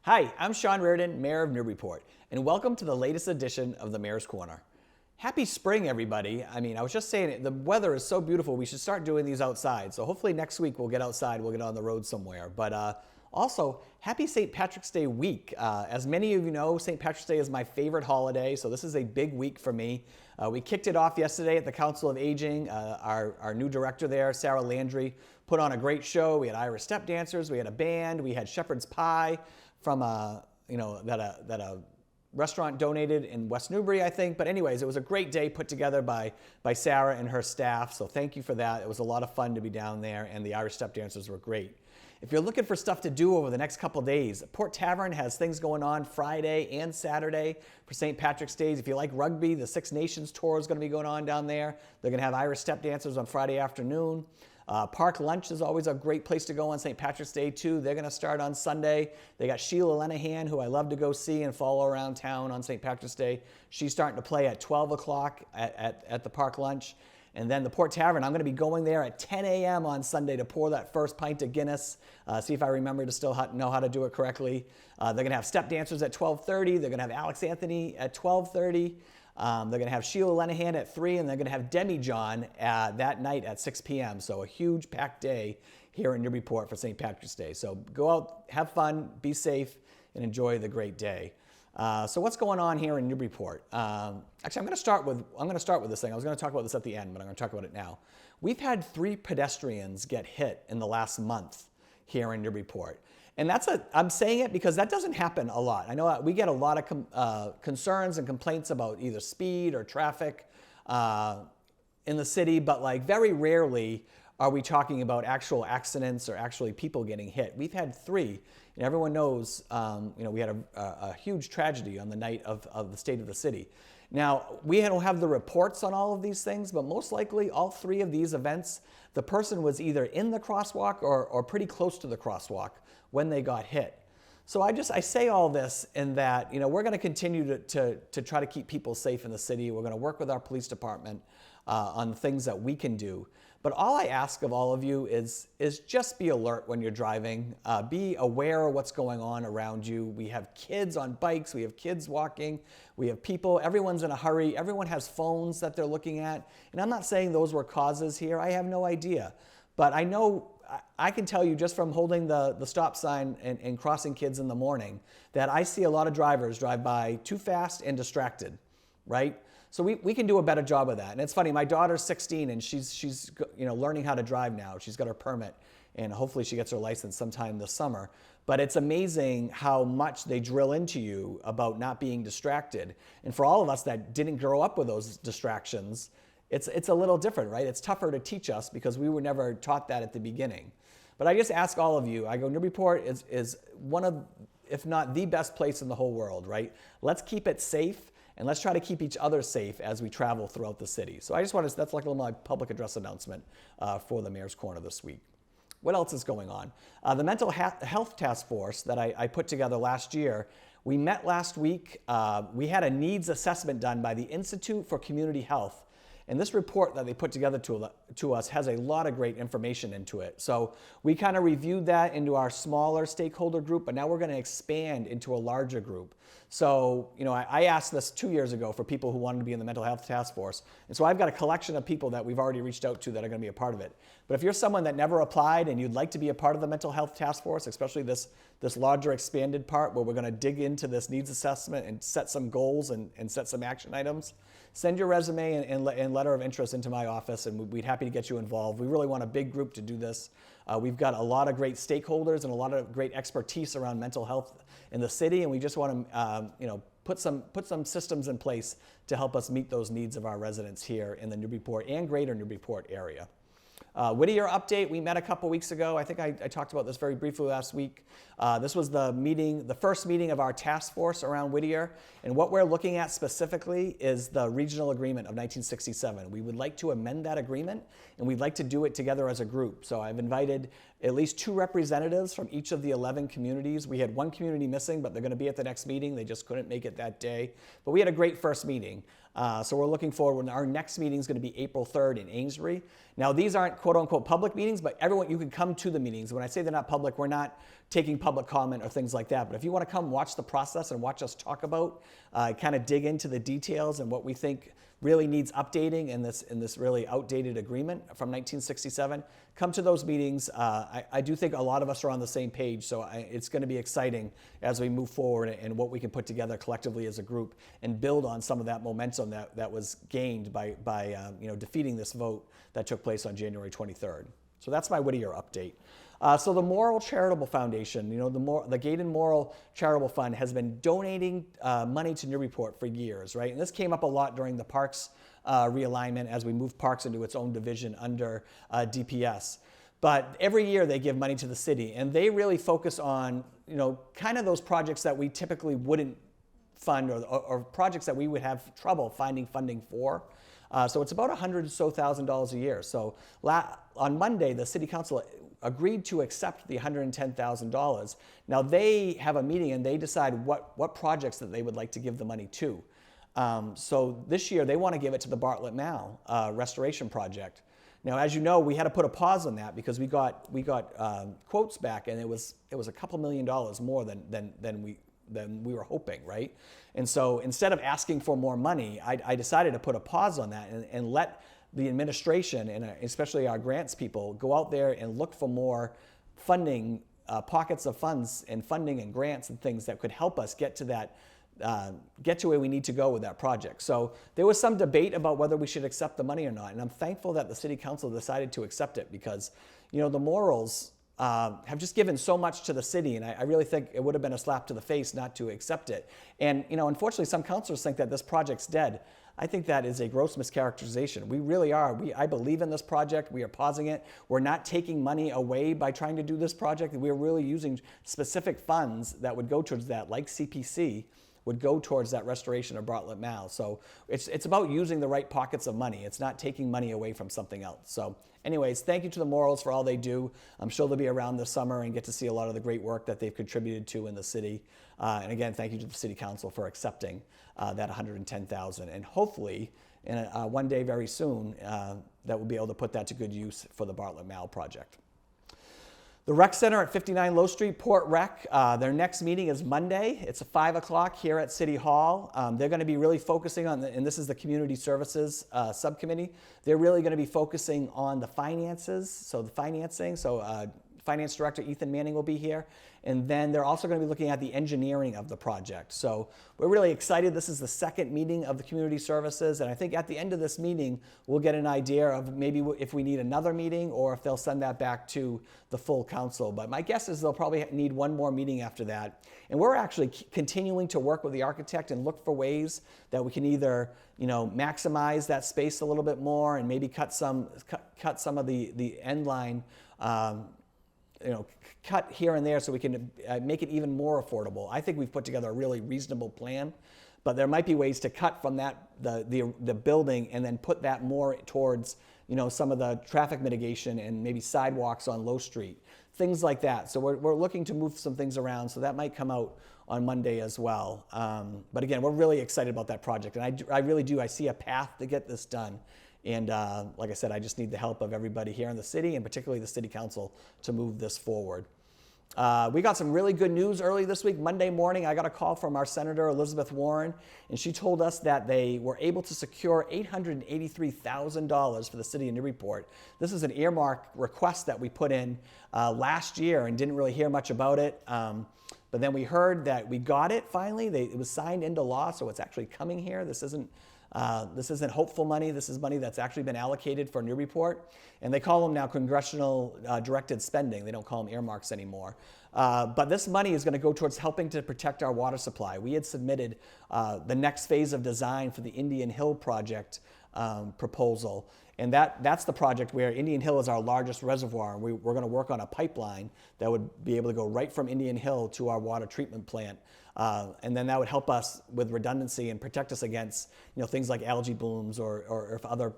Hi, I'm Sean Reardon, Mayor of Newburyport, and welcome to the latest edition of the Mayor's Corner. Happy spring, everybody. I was just saying, the weather is so beautiful, we should start doing these outside. So hopefully next week we'll get outside, we'll get on the road somewhere. But also, happy St. Patrick's Day week. As many of you know, St. Patrick's Day is my favorite holiday, so this is a big week for me. We kicked it off yesterday at the Council of Aging. Our new director there, Sarah Landry, put on a great show. We had Irish step dancers, we had a band, we had shepherd's pie from that a restaurant donated in West Newbury, I think. But anyways, it was a great day put together by Sarah and her staff. So thank you for that. It was a lot of fun to be down there, and the Irish step dancers were great. If you're looking for stuff to do over the next couple days, Port Tavern has things going on Friday and Saturday for St. Patrick's Day. If you like rugby, the Six Nations tour is going to be going on down there. They're going to have Irish step dancers on Friday afternoon. Park Lunch is always a great place to go on St. Patrick's Day too. They're going to start on Sunday. They got Sheila Lenahan, who I love to go see and follow around town on St. Patrick's Day. She's starting to play at 12 o'clock at the Park Lunch. And then the Port Tavern, I'm going to be going there at 10 a.m. on Sunday to pour that first pint of Guinness, see if I remember to still know how to do it correctly. They're going to have step dancers at 12:30. They're going to have Alex Anthony at 12:30. They're going to have Sheila Lenahan at 3, and they're going to have Demi John that night at 6 p.m. So a huge packed day here in Newburyport for St. Patrick's Day. So go out, have fun, be safe, and enjoy the great day. So what's going on here in Newburyport? Actually, I'm going to start with this thing. I was going to talk about this at the end, but I'm going to talk about it now. We've had 3 pedestrians get hit in the last month here in Newburyport. And I'm saying it because that doesn't happen a lot. I know we get a lot of concerns and complaints about either speed or traffic in the city, but like very rarely are we talking about actual accidents or actually people getting hit. We've had 3, and everyone knows, we had a huge tragedy on the night of the state of the city. Now, we don't have the reports on all of these things, but most likely all 3 of these events, the person was either in the crosswalk or pretty close to the crosswalk when they got hit. So I say all this in that, we're going to continue to try to keep people safe in the city. We're going to work with our police department on things that we can do. But all I ask of all of you is just be alert when you're driving. Be aware of what's going on around you. We have kids on bikes. We have kids walking. We have people. Everyone's in a hurry. Everyone has phones that they're looking at. And I'm not saying those were causes here. I have no idea. But I know I can tell you just from holding the stop sign and crossing kids in the morning that I see a lot of drivers drive by too fast and distracted, right? So we can do a better job of that. And it's funny, my daughter's 16 and she's learning how to drive now. She's got her permit and hopefully she gets her license sometime this summer. But it's amazing how much they drill into you about not being distracted. And for all of us that didn't grow up with those distractions, it's a little different, right? It's tougher to teach us because we were never taught that at the beginning. But I just ask all of you, I go, Newburyport is one of, if not the best place in the whole world, right? Let's keep it safe. And let's try to keep each other safe as we travel throughout the city. So I just wanted that's like a little my public address announcement for the Mayor's Corner this week. What else is going on? The Mental Health Task Force that I put together last year, we met last week. We had a needs assessment done by the Institute for Community Health. And this report that they put together to us has a lot of great information into it. So we kind of reviewed that into our smaller stakeholder group, but now we're going to expand into a larger group. So, I asked this 2 years ago for people who wanted to be in the Mental Health Task Force. And so I've got a collection of people that we've already reached out to that are going to be a part of it. But if you're someone that never applied and you'd like to be a part of the Mental Health Task Force, especially this larger expanded part where we're going to dig into this needs assessment and set some goals and set some action items, send your resume and letter of interest into my office, and we'd be happy to get you involved. We really want a big group to do this. We've got a lot of great stakeholders and a lot of great expertise around mental health in the city, and we just want to put some systems in place to help us meet those needs of our residents here in the Newburyport and greater Newburyport area. Whittier update, we met a couple weeks ago. I think I talked about this very briefly last week. This was the first meeting of our task force around Whittier. And what we're looking at specifically is the regional agreement of 1967. We would like to amend that agreement, and we'd like to do it together as a group. So I've invited at least 2 representatives from each of the 11 communities. We had 1 community missing, but they're going to be at the next meeting. They just couldn't make it that day. But we had a great first meeting. So we're looking forward. Our next meeting is going to be April 3rd in Amesbury. Now, these aren't quote-unquote public meetings, but everyone, you can come to the meetings. When I say they're not public, we're not taking public comment or things like that. But if you want to come watch the process and watch us talk about, kind of dig into the details and what we think really needs updating in this really outdated agreement from 1967, come to those meetings. I do think a lot of us are on the same page, so it's going to be exciting as we move forward and what we can put together collectively as a group and build on some of that momentum that was gained by defeating this vote that took place on January 23rd. So that's my Whittier update. So the Morrill Charitable Foundation, the Gaydon Morrill Charitable Fund has been donating money to Newburyport for years, right? And this came up a lot during the Parks realignment as we moved Parks into its own division under DPS. But every year they give money to the city, and they really focus on, kind of those projects that we typically wouldn't fund or projects that we would have trouble finding funding for. So it's about $100,000 or so a year. So on Monday, the City Council agreed to accept the $110,000. Now they have a meeting and they decide what projects that they would like to give the money to. So this year they want to give it to the Bartlett Mall restoration project. Now, as you know, we had to put a pause on that because we got quotes back, and it was a couple $1 million more than we were hoping, right? And so instead of asking for more money, I decided to put a pause on that and let the administration and especially our grants people go out there and look for more funding, pockets of funds and funding and grants and things that could help us get to where we need to go with that project. So there was some debate about whether we should accept the money or not, and I'm thankful that the City Council decided to accept it because, the Morrills have just given so much to the city, and I really think it would have been a slap to the face not to accept it. And unfortunately, some councilors think that this project's dead. I think that is a gross mischaracterization. We really are. I believe in this project. We are pausing it. We're not taking money away by trying to do this project. We're really using specific funds that would go towards that, like CPC, would go towards that restoration of Bartlett Mall. So it's about using the right pockets of money. It's not taking money away from something else. So anyways, thank you to the Morrills for all they do. I'm sure they'll be around this summer and get to see a lot of the great work that they've contributed to in the city. And again, thank you to the City Council for accepting that $110,000. And hopefully, one day very soon, that we'll be able to put that to good use for the Bartlett Mall project. The Rec Center at 59 Low Street, Port Rec, their next meeting is Monday. It's at 5 o'clock here at City Hall. They're going to be really focusing on, and this is the Community Services Subcommittee, they're really going to be focusing on the finances, so the financing. So Finance Director Ethan Manning will be here. And then they're also going to be looking at the engineering of the project. So we're really excited. This is the second meeting of the Community Services. And I think at the end of this meeting, we'll get an idea of maybe if we need another meeting or if they'll send that back to the full council. But my guess is they'll probably need one more meeting after that. And we're actually continuing to work with the architect and look for ways that we can either maximize that space a little bit more and maybe cut some of the end line, cut here and there so we can make it even more affordable. I think we've put together a really reasonable plan, but there might be ways to cut from that the building and then put that more towards some of the traffic mitigation and maybe sidewalks on Low Street, things like that. So we're looking to move some things around, so that might come out on Monday as well. But again, we're really excited about that project, and I really do. I see a path to get this done. And like I said, I just need the help of everybody here in the city, and particularly the City Council, to move this forward. We got some really good news early this week. Monday morning, I got a call from our Senator Elizabeth Warren, and she told us that they were able to secure $883,000 for the city of Newburyport. This is an earmark request that we put in last year and didn't really hear much about it. But then we heard that we got it finally. It was signed into law, so it's actually coming here. This isn't hopeful money. This is money that's actually been allocated for Newburyport. And they call them now congressional directed spending. They don't call them earmarks anymore. But this money is going to go towards helping to protect our water supply. We had submitted the next phase of design for the Indian Hill project proposal. And that's the project where Indian Hill is our largest reservoir. And we're going to work on a pipeline that would be able to go right from Indian Hill to our water treatment plant And then that would help us with redundancy and protect us against things like algae blooms, or if other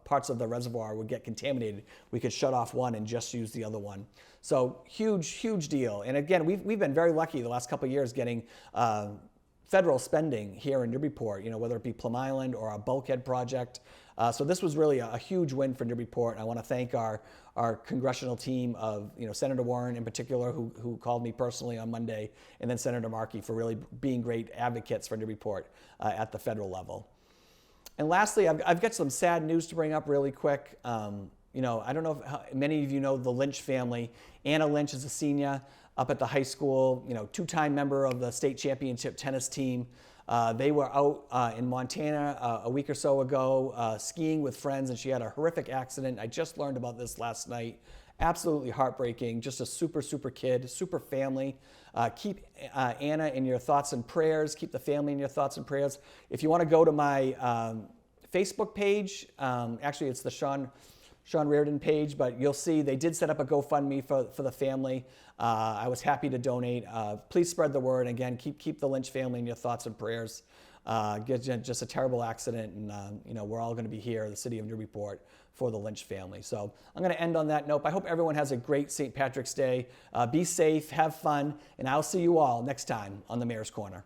parts of the reservoir would get contaminated, we could shut off one and just use the other one. So huge deal. And again, we've been very lucky the last couple of years getting federal spending here in Newburyport, whether it be Plum Island or our bulkhead project. So this was really a huge win for Newburyport. I want to thank our congressional team of Senator Warren in particular, who called me personally on Monday, and then Senator Markey for really being great advocates for Newburyport at the federal level. And lastly, I've got some sad news to bring up really quick. I don't know if many of you know the Lynch family. Anna Lynch is a senior up at the high school, two-time member of the state championship tennis team. They were out in Montana a week or so ago skiing with friends, and she had a horrific accident. I just learned about this last night. Absolutely heartbreaking. Just a super kid, super family. Keep Anna in your thoughts and prayers. Keep the family in your thoughts and prayers. If you want to go to my Facebook page, actually it's the Sean Reardon page, but you'll see they did set up a GoFundMe for the family. I was happy to donate. Please spread the word. Again, keep the Lynch family in your thoughts and prayers. Just a terrible accident, and we're all going to be here, the city of Newburyport, for the Lynch family. So I'm going to end on that note. I hope everyone has a great St. Patrick's Day. Be safe, have fun, and I'll see you all next time on the Mayor's Corner.